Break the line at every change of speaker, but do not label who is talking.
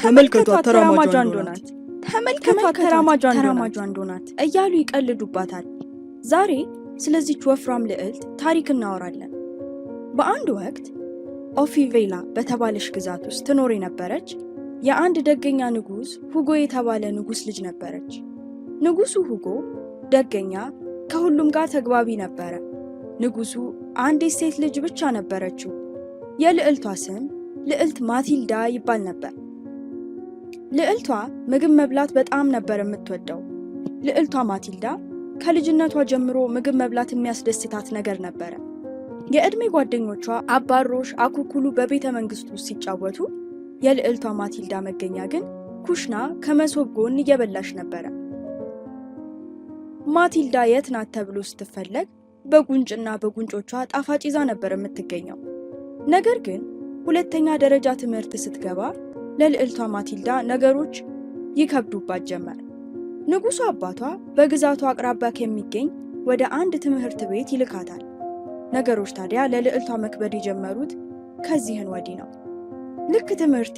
ተመልከቷት ተራማጇ
ናት፣ ተመልከቷት ተራማጇ ናት እያሉ ይቀልዱባታል። ዛሬ ስለዚች ወፍራም ልዕልት ታሪክ እናወራለን። በአንድ ወቅት ኦፊቬላ በተባለች ግዛት ውስጥ ትኖር የነበረች የአንድ ደገኛ ንጉስ ሁጎ የተባለ ንጉስ ልጅ ነበረች። ንጉሱ ሁጎ ደገኛ፣ ከሁሉም ጋር ተግባቢ ነበረ። ንጉሱ አንዲት ሴት ልጅ ብቻ ነበረችው። የልዕልቷ ስም ልዕልት ማቲልዳ ይባል ነበር። ልዕልቷ ምግብ መብላት በጣም ነበር የምትወደው። ልዕልቷ ማቲልዳ ከልጅነቷ ጀምሮ ምግብ መብላት የሚያስደስታት ነገር ነበረ። የዕድሜ ጓደኞቿ አባሮሽ፣ አኩኩሉ በቤተ መንግስቱ ሲጫወቱ፣ የልዕልቷ ማቲልዳ መገኛ ግን ኩሽና ከመሶብ ጎን እየበላሽ ነበረ። ማቲልዳ የት ናት ተብሎ ስትፈለግ በጉንጭና በጉንጮቿ ጣፋጭ ይዛ ነበር የምትገኘው። ነገር ግን ሁለተኛ ደረጃ ትምህርት ስትገባ ለልዕልቷ ማቲልዳ ነገሮች ይከብዱባት ጀመር። ንጉሱ አባቷ በግዛቱ አቅራቢያ ከሚገኝ ወደ አንድ ትምህርት ቤት ይልካታል። ነገሮች ታዲያ ለልዕልቷ መክበድ የጀመሩት ከዚህን ወዲህ ነው። ልክ ትምህርት